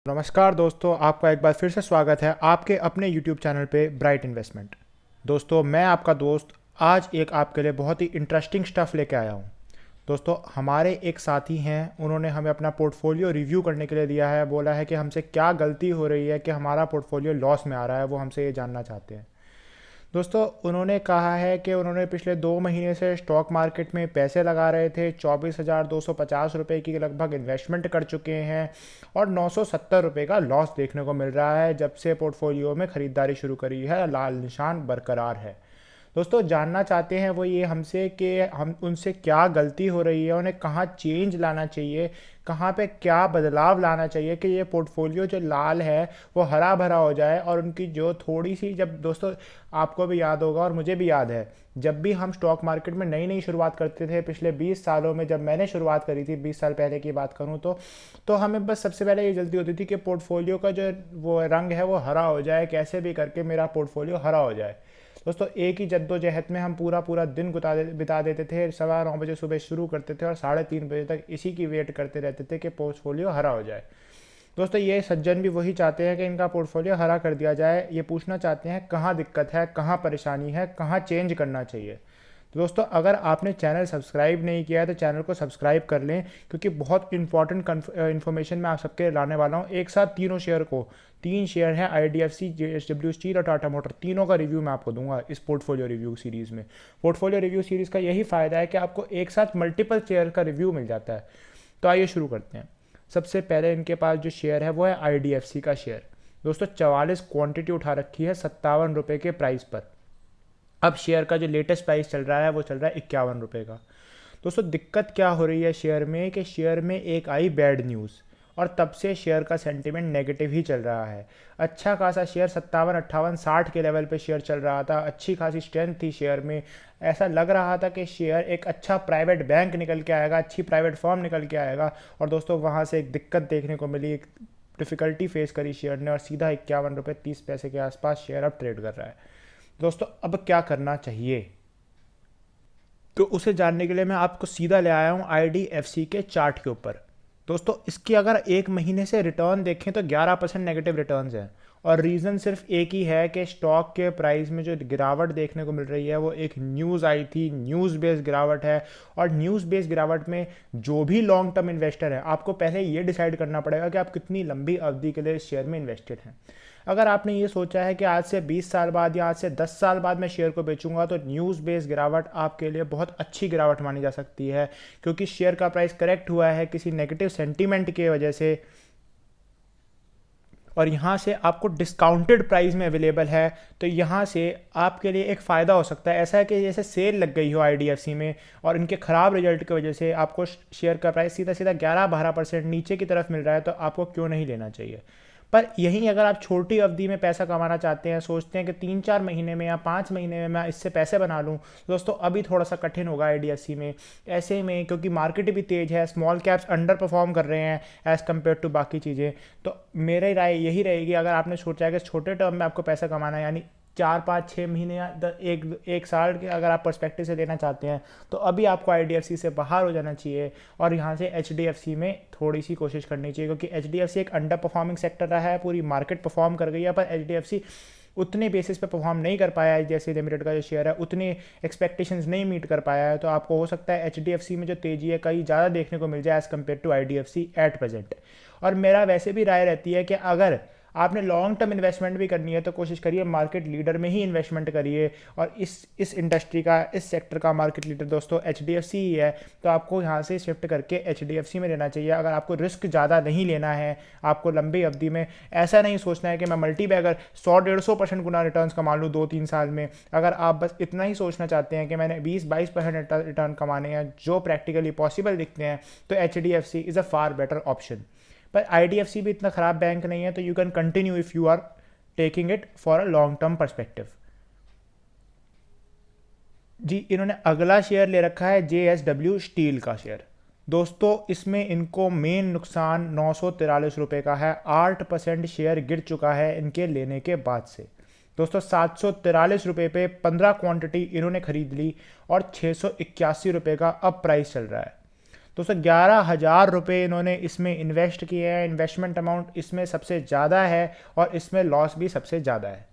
नमस्कार दोस्तों, आपका एक बार फिर से स्वागत है आपके अपने YouTube चैनल पे ब्राइट इन्वेस्टमेंट। दोस्तों, मैं आपका दोस्त आज एक आपके लिए बहुत ही इंटरेस्टिंग स्टफ़ लेके आया हूँ। दोस्तों, हमारे एक साथी हैं, उन्होंने हमें अपना पोर्टफोलियो रिव्यू करने के लिए दिया है। बोला है कि हमसे क्या गलती हो रही है कि हमारा पोर्टफोलियो लॉस में आ रहा है, वो हमसे ये जानना चाहते हैं। दोस्तों, उन्होंने कहा है कि उन्होंने पिछले 2 महीने से स्टॉक मार्केट में पैसे लगा रहे थे। 24,250 रुपये की लगभग इन्वेस्टमेंट कर चुके हैं और 970 रुपये का लॉस देखने को मिल रहा है। जब से पोर्टफोलियो में ख़रीदारी शुरू करी है, लाल निशान बरकरार है। दोस्तों, जानना चाहते हैं वो ये हमसे कि हम उनसे क्या गलती हो रही है, उन्हें कहाँ चेंज लाना चाहिए, कहाँ पे क्या बदलाव लाना चाहिए कि ये पोर्टफोलियो जो लाल है वो हरा भरा हो जाए। और उनकी जो थोड़ी सी, जब दोस्तों आपको भी याद होगा और मुझे भी याद है, जब भी हम स्टॉक मार्केट में नई नई शुरुआत करते थे पिछले 20 सालों में, जब मैंने शुरुआत करी थी 20 साल पहले की बात करूं तो हमें बस सबसे पहले ये जल्दी होती थी कि पोर्टफोलियो का जो वो रंग है वो हरा हो जाए, कैसे भी करके मेरा पोर्टफोलियो हरा हो जाए। दोस्तों, एक ही जद्दोजहद में हम पूरा पूरा दिन बिता देते थे। 9:15 बजे सुबह शुरू करते थे और 3:30 बजे तक इसी की वेट करते रहते थे कि पोर्टफोलियो हरा हो जाए। दोस्तों, ये सज्जन भी वही चाहते हैं कि इनका पोर्टफोलियो हरा कर दिया जाए। ये पूछना चाहते हैं कहाँ दिक्कत है, कहाँ परेशानी है, कहाँ चेंज करना चाहिए। तो दोस्तों, अगर आपने चैनल सब्सक्राइब नहीं किया है तो चैनल को सब्सक्राइब कर लें, क्योंकि बहुत इंपॉर्टेंट इन्फॉर्मेशन मैं आप सबके लाने वाला हूँ। एक साथ तीनों शेयर को, 3 शेयर हैं IDFC, JSW स्टील और टाटा मोटर, तीनों का रिव्यू मैं आपको दूंगा इस पोर्टफोलियो रिव्यू सीरीज़ में। पोर्टफोलियो रिव्यू सीरीज़ का यही फ़ायदा है कि आपको एक साथ मल्टीपल शेयर का रिव्यू मिल जाता है। तो आइए शुरू करते हैं। सबसे पहले इनके पास जो शेयर है वो है IDFC का शेयर। दोस्तों, 44 क्वांटिटी उठा रखी है 57 रुपये के प्राइस पर। अब शेयर का जो लेटेस्ट प्राइस चल रहा है वो चल रहा है 51 रुपये का। दोस्तों, दिक्कत क्या हो रही है शेयर में कि शेयर में एक आई बैड न्यूज़ और तब से शेयर का सेंटीमेंट नेगेटिव ही चल रहा है। अच्छा खासा शेयर 57, 58, 60 के लेवल पे शेयर चल रहा था। अच्छी खासी स्ट्रेंथ थी शेयर में। ऐसा लग रहा था कि शेयर एक अच्छा प्राइवेट बैंक निकल के आएगा, अच्छी प्राइवेट फर्म निकल के आएगा। और दोस्तों, वहाँ से एक दिक्कत देखने को मिली, एक डिफ़िकल्टी फेस करी शेयर ने और सीधा 51 रुपये 30 पैसे के आसपास शेयर अब ट्रेड कर रहा है। दोस्तों, अब क्या करना चाहिए, तो उसे जानने के लिए मैं आपको सीधा ले आया हूँ IDFC के चार्ट के ऊपर। दोस्तों, इसकी अगर 1 महीने से रिटर्न देखें तो 11% नेगेटिव रिटर्न्स हैं। और रीज़न सिर्फ एक ही है कि स्टॉक के प्राइस में जो गिरावट देखने को मिल रही है वो एक न्यूज़ आई थी, न्यूज़ बेस्ड गिरावट है। और न्यूज़ बेस्ड गिरावट में जो भी लॉन्ग टर्म इन्वेस्टर है, आपको पहले ये डिसाइड करना पड़ेगा कि आप कितनी लंबी अवधि के लिए शेयर में इन्वेस्टेड हैं। अगर आपने ये सोचा है कि आज से 20 साल बाद या आज से 10 साल बाद मैं शेयर को बेचूंगा, तो न्यूज़ बेस्ड गिरावट आपके लिए बहुत अच्छी गिरावट मानी जा सकती है, क्योंकि शेयर का प्राइस करेक्ट हुआ है किसी नेगेटिव सेंटीमेंट की वजह से। और यहाँ से आपको डिस्काउंटेड प्राइस में अवेलेबल है, तो यहाँ से आपके लिए एक फ़ायदा हो सकता है। ऐसा है कि जैसे सेल लग गई हो IDFC में और इनके ख़राब रिजल्ट की वजह से आपको शेयर का प्राइस सीधा सीधा 11-12% नीचे की तरफ मिल रहा है, तो आपको क्यों नहीं लेना चाहिए। पर यहीं अगर आप छोटी अवधि में पैसा कमाना चाहते हैं, सोचते हैं कि 3-4 महीने में या 5 महीने में मैं इससे पैसे बना लूँ, दोस्तों अभी थोड़ा सा कठिन होगा IDFC में। ऐसे में क्योंकि मार्केट भी तेज़ है, स्मॉल कैप्स अंडर परफॉर्म कर रहे हैं एज़ कम्पेयर टू बाकी चीज़ें। तो मेरी राय यही रहेगी, अगर आपने सोचा है कि छोटे टर्म में आपको पैसा कमाना है, यानी 4-5-6 महीने या एक साल के अगर आप पर्सपेक्टिव से लेना चाहते हैं, तो अभी आपको IDFC से बाहर हो जाना चाहिए और यहाँ से HDFC में थोड़ी सी कोशिश करनी चाहिए, क्योंकि HDFC एक अंडर परफॉर्मिंग सेक्टर रहा है। पूरी मार्केट परफॉर्म कर गई है, पर HDFC उतने बेसिस पे परफॉर्म नहीं कर पाया है। जैसे लिमिटेड का जो शेयर है उतने एक्सपेक्टेशंस नहीं मीट कर पाया है, तो आपको हो सकता है HDFC में जो तेज़ी है कहीं ज़्यादा देखने को मिल जाए as compare to IDFC at present. और मेरा वैसे भी राय रहती है कि अगर आपने लॉन्ग टर्म इन्वेस्टमेंट भी करनी है तो कोशिश करिए मार्केट लीडर में ही इन्वेस्टमेंट करिए। और इस इंडस्ट्री का, इस सेक्टर का मार्केट लीडर दोस्तों HDFC ही है, तो आपको यहाँ से शिफ्ट करके HDFC में लेना चाहिए। अगर आपको रिस्क ज़्यादा नहीं लेना है, आपको लंबी अवधि में ऐसा नहीं सोचना है कि मैं मल्टी बैगर 100-150% गुना रिटर्न कमा लूँ 2-3 साल में। अगर आप बस इतना ही सोचना चाहते हैं कि मैंने 20-22% रिटर्न कमाने हैं जो प्रैक्टिकली पॉसिबल दिखते हैं, तो HDFC is a far better option. पर IDFC भी इतना ख़राब बैंक नहीं है, तो you can continue if you are taking it for a long term perspective. जी, इन्होंने अगला शेयर ले रखा है JSW स्टील का शेयर। दोस्तों, इसमें इनको मेन नुकसान 943 रुपये का है। 8% शेयर गिर चुका है इनके लेने के बाद से। दोस्तों, 743 रुपये पे 15 क्वांटिटी इन्होंने खरीद ली और 681 रुपये का अब प्राइस चल रहा है। दोस्तों 11,000 रुपये इन्होंने इसमें इन्वेस्ट किए हैं। इन्वेस्टमेंट अमाउंट इसमें सबसे ज़्यादा है और इसमें लॉस भी सबसे ज़्यादा है।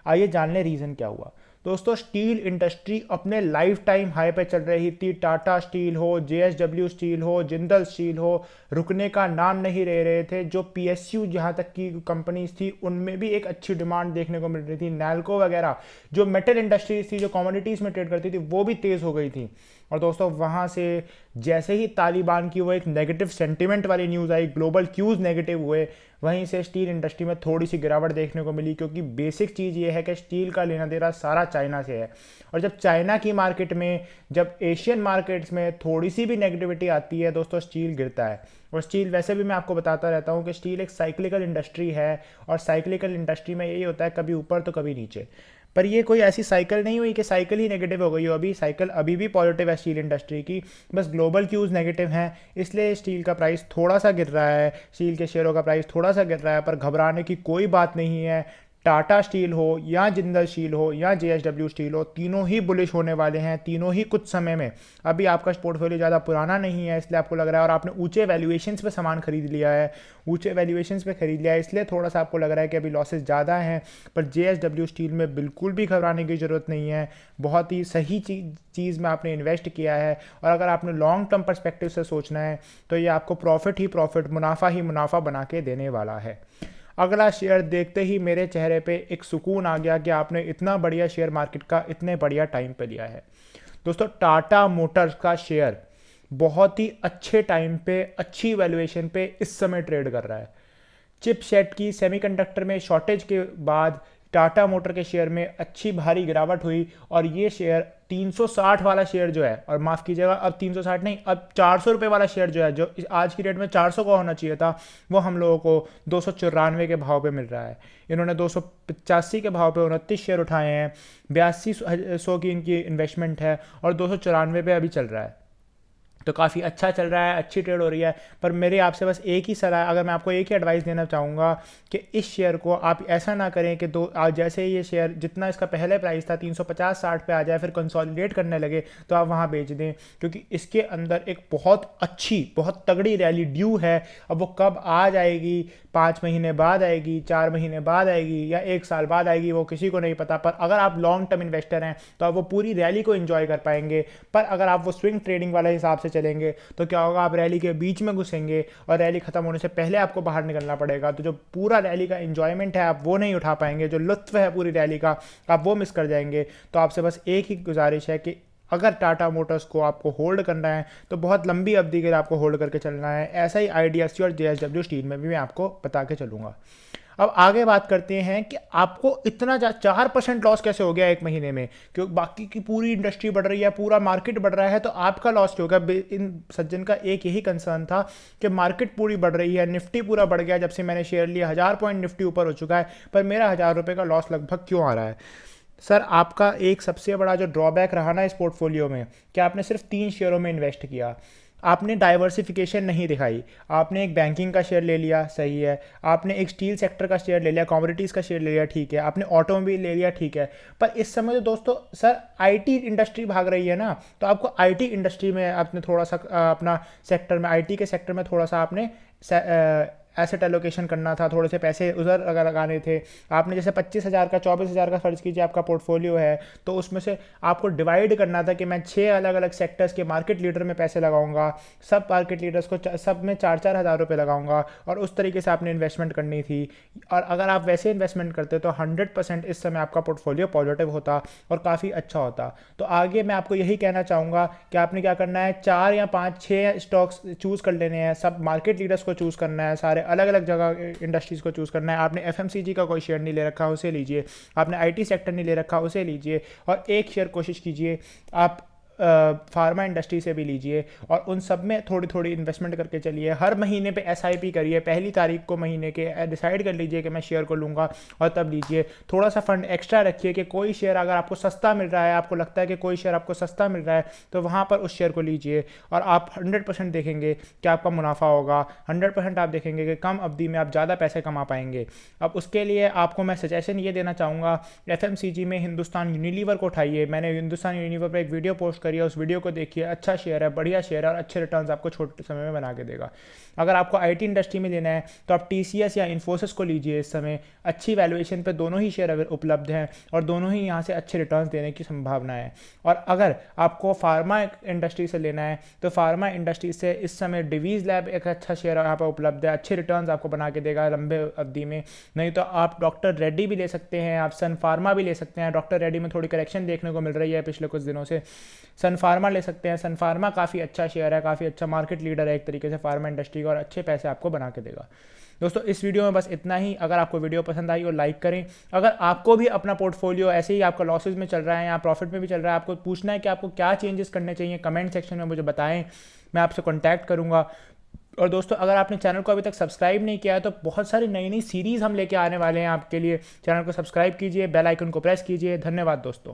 आइए जान लें रीज़न क्या हुआ। दोस्तों स्टील इंडस्ट्री अपने लाइफ टाइम हाई पे चल रही थी। टाटा स्टील हो, जेएसडब्ल्यू स्टील हो, जिंदल स्टील हो, रुकने का नाम नहीं ले रहे थे। जो पीएसयू जहाँ तक की कंपनीज थी उनमें भी एक अच्छी डिमांड देखने को मिल रही थी। नैल्को वगैरह जो मेटल इंडस्ट्रीज थी, जो कमोडिटीज़ में ट्रेड करती थी, वो भी तेज़ हो गई थी। और दोस्तों वहाँ से जैसे ही तालिबान की वो एक नेगेटिव सेंटिमेंट वाली न्यूज़ आई, ग्लोबल क्यूज़ नेगेटिव हुए, वहीं से स्टील इंडस्ट्री में थोड़ी सी गिरावट देखने को मिली। क्योंकि बेसिक चीज़ ये है कि स्टील का लेना देना सारा चाइना से है। और जब चाइना की मार्केट में, जब एशियन मार्केट्स में थोड़ी सी भी नेगेटिविटी आती है दोस्तों, स्टील गिरता है। और स्टील वैसे भी मैं आपको बताता रहता हूँ कि स्टील एक साइक्लिकल इंडस्ट्री है। और साइक्लिकल इंडस्ट्री में यही होता है, कभी ऊपर तो कभी नीचे। पर ये कोई ऐसी साइकिल नहीं हुई कि साइकिल ही नेगेटिव हो गई हो। अभी साइकिल अभी भी पॉजिटिव है स्टील इंडस्ट्री की, बस ग्लोबल क्यूज़ नेगेटिव हैं, इसलिए स्टील का प्राइस थोड़ा सा गिर रहा है, स्टील के शेयरों का प्राइस थोड़ा सा गिर रहा है। पर घबराने की कोई बात नहीं है। टाटा स्टील हो या जिंदल स्टील हो या जेएसडब्ल्यू स्टील हो, तीनों ही बुलिश होने वाले हैं, तीनों ही कुछ समय में। अभी आपका पोर्टफोलियो ज़्यादा पुराना नहीं है, इसलिए आपको लग रहा है, और आपने ऊंचे वैल्यूएशंस पे सामान खरीद लिया है, ऊंचे वैल्यूएशंस पे खरीद लिया है, इसलिए थोड़ा सा आपको लग रहा है कि अभी लॉसेस ज़्यादा हैं। पर जेएसडब्ल्यू स्टील में बिल्कुल भी घबराने की ज़रूरत नहीं है। बहुत ही सही चीज़ में आपने इन्वेस्ट किया है। और अगर आपने लॉन्ग टर्म पर्सपेक्टिव से सोचना है तो ये आपको प्रॉफिट ही प्रॉफिट, मुनाफा ही मुनाफा बना के देने वाला है। अगला शेयर देखते ही मेरे चेहरे पे एक सुकून आ गया कि आपने इतना बढ़िया शेयर मार्केट का इतने बढ़िया टाइम पे लिया है। दोस्तों टाटा मोटर्स का शेयर बहुत ही अच्छे टाइम पे, अच्छी वैल्यूएशन पे इस समय ट्रेड कर रहा है। चिपसेट की सेमीकंडक्टर में शॉर्टेज के बाद टाटा मोटर के शेयर में अच्छी भारी गिरावट हुई और ये शेयर 360 वाला शेयर जो है, और माफ़ कीजिएगा अब 360 नहीं, अब 400 रुपये वाला शेयर जो है, जो आज की डेट में 400 का होना चाहिए था, वो हम लोगों को 294 के भाव पे मिल रहा है। इन्होंने 285 के भाव पे 29 शेयर उठाए हैं। 8200 की इनकी इन्वेस्टमेंट है और 294 पे अभी चल रहा है। तो काफ़ी अच्छा चल रहा है, अच्छी ट्रेड हो रही है। पर मेरे आपसे बस एक ही सलाह, अगर मैं आपको एक ही एडवाइस देना चाहूँगा कि इस शेयर को आप ऐसा ना करें कि जैसे ये शेयर जितना इसका पहले प्राइस था 350-60 पे आ जाए, फिर कंसोलिडेट करने लगे तो आप वहाँ बेच दें। क्योंकि इसके अंदर एक बहुत अच्छी, बहुत तगड़ी रैली ड्यू है। अब वो कब आ जाएगी, 5 महीने बाद आएगी, 4 महीने बाद आएगी या 1 साल बाद आएगी, वो किसी को नहीं पता। पर अगर आप लॉन्ग टर्म इन्वेस्टर हैं तो आप वो पूरी रैली को एंजॉय कर पाएंगे। पर अगर आप वो स्विंग ट्रेडिंग वाले हिसाब से चलेंगे तो क्या होगा, आप रैली के बीच में घुसेंगे और रैली खत्म होने से पहले आपको बाहर निकलना पड़ेगा। तो जो पूरा रैली का एंजॉयमेंट है आप वो नहीं उठा पाएंगे, जो लुत्फ है पूरी रैली का आप वो मिस कर जाएंगे। तो आपसे बस एक ही गुजारिश है कि अगर टाटा मोटर्स को आपको होल्ड करना है तो बहुत लंबी अवधि के लिए आपको होल्ड करके चलना है। ऐसा ही आईडीएफसी और जेएसडब्ल्यू स्टील में भी मैं आपको बता के चलूँगा। अब आगे बात करते हैं कि आपको इतना 4% लॉस कैसे हो गया एक महीने में, क्योंकि बाकी की पूरी इंडस्ट्री बढ़ रही है, पूरा मार्केट बढ़ रहा है, तो आपका लॉस क्यों हो गया। इन सज्जन का एक यही कंसर्न था कि मार्केट पूरी बढ़ रही है, निफ्टी पूरा बढ़ गया, जब से मैंने शेयर लिया 1000 पॉइंट निफ्टी ऊपर हो चुका है, पर मेरा 1000 रुपये का लॉस लगभग क्यों आ रहा है। सर आपका एक सबसे बड़ा जो ड्रॉबैक रहा ना इस पोर्टफोलियो में, कि आपने सिर्फ 3 शेयरों में इन्वेस्ट किया, आपने डाइवर्सिफिकेशन नहीं दिखाई। आपने एक बैंकिंग का शेयर ले लिया, सही है, आपने एक स्टील सेक्टर का शेयर ले लिया, कमोडिटीज़ का शेयर ले लिया, ठीक है, आपने ऑटोमोबाइल ले लिया, ठीक है। पर इस समय तो दोस्तों सर आईटी इंडस्ट्री भाग रही है ना, तो आपको आईटी इंडस्ट्री में आपने थोड़ा सा अपना सेक्टर में, आईटी के सेक्टर में थोड़ा सा आपने एसेट एलोकेशन करना था, थोड़े से पैसे उधर अगर लगाने थे। आपने जैसे 25,000 का 24,000 का फर्ज कीजिए आपका पोर्टफोलियो है, तो उसमें से आपको डिवाइड करना था कि मैं 6 अलग अलग सेक्टर्स के मार्केट लीडर में पैसे लगाऊंगा, सब मार्केट लीडर्स को सब में 4-4 हज़ार रुपये लगाऊंगा, और उस तरीके से आपने इन्वेस्टमेंट करनी थी। और अगर आप वैसे इन्वेस्टमेंट करते तो 100% इस समय आपका पोर्टफोलियो पॉजिटिव होता और काफ़ी अच्छा होता। तो आगे मैं आपको यही कहना चाहूँगा कि आपने क्या करना है, 4 या 5-6 स्टॉक्स चूज़ कर लेने हैं, सब मार्केट लीडर्स को चूज़ करना है, सारे अलग अलग जगह इंडस्ट्रीज़ को चूज़ करना है। आपने एफएमसीजी का कोई शेयर नहीं ले रखा, उसे लीजिए। आपने आईटी सेक्टर नहीं ले रखा, उसे लीजिए। और एक शेयर कोशिश कीजिए आप फार्मा इंडस्ट्री से भी लीजिए, और उन सब में थोड़ी थोड़ी इन्वेस्टमेंट करके चलिए। हर महीने पे एसआईपी करिए, पहली तारीख को महीने के डिसाइड कर लीजिए कि मैं शेयर को लूँगा, और तब लीजिए। थोड़ा सा फंड एक्स्ट्रा रखिए कि कोई शेयर अगर आपको सस्ता मिल रहा है, आपको लगता है कि कोई शेयर आपको सस्ता मिल रहा है, तो वहाँ पर उस शेयर को लीजिए, और आप 100% देखेंगे कि आपका मुनाफा होगा। 100% आप देखेंगे कि कम अवधि में आप ज़्यादा पैसे कमा पाएंगे। अब उसके लिए आपको मैं सजेशन ये देना चाहूँगा, एफएमसीजी में हिंदुस्तान यूनिलीवर को उठाइए। मैंने हिंदुस्तान यूनिलीवर पर एक वीडियो पोस्ट करिए, उस वीडियो को देखिए। अच्छा शेयर है, बढ़िया शेयर है और अच्छे रिटर्न्स आपको छोटे समय में बना के देगा। अगर आपको आईटी इंडस्ट्री में लेना है तो आप टीसीएस या इन्फोसिस को लीजिए। इस समय अच्छी वैल्यूएशन पे दोनों ही शेयर उपलब्ध हैं और दोनों ही यहाँ से अच्छे रिटर्न्स देने की संभावना है। और अगर आपको फार्मा इंडस्ट्री से लेना है तो फार्मा इंडस्ट्री से इस समय डिवीज़ लैब एक अच्छा शेयर यहाँ पर उपलब्ध है, अच्छे रिटर्न्स आपको बना के देगा लंबे अवधि में। नहीं तो आप डॉक्टर रेड्डी भी ले सकते हैं, आप सन फार्मा भी ले सकते हैं। डॉक्टर रेड्डी में थोड़ी करेक्शन देखने को मिल रही है पिछले कुछ दिनों से। सन फार्मा ले सकते हैं, सन फार्मा काफ़ी अच्छा शेयर है, काफ़ी अच्छा मार्केट लीडर है एक तरीके से फार्मा इंडस्ट्री का और अच्छे पैसे आपको बना के देगा। दोस्तों इस वीडियो में बस इतना ही। अगर आपको वीडियो पसंद आई और लाइक करें। अगर आपको भी अपना पोर्टफोलियो ऐसे ही आपका लॉसेज में चल रहा है या प्रॉफिट में भी चल रहा है, आपको पूछना है कि आपको क्या चेंजेस करने चाहिए, कमेंट सेक्शन में मुझे बताएं, मैं आपसे कॉन्टैक्ट करूँगा। और दोस्तों अगर आपने चैनल को अभी तक सब्सक्राइब नहीं किया है तो बहुत सारी नई नई सीरीज़ हम लेके आने वाले हैं आपके लिए। चैनल को सब्सक्राइब कीजिए, बेल आइकन को प्रेस कीजिए। धन्यवाद दोस्तों।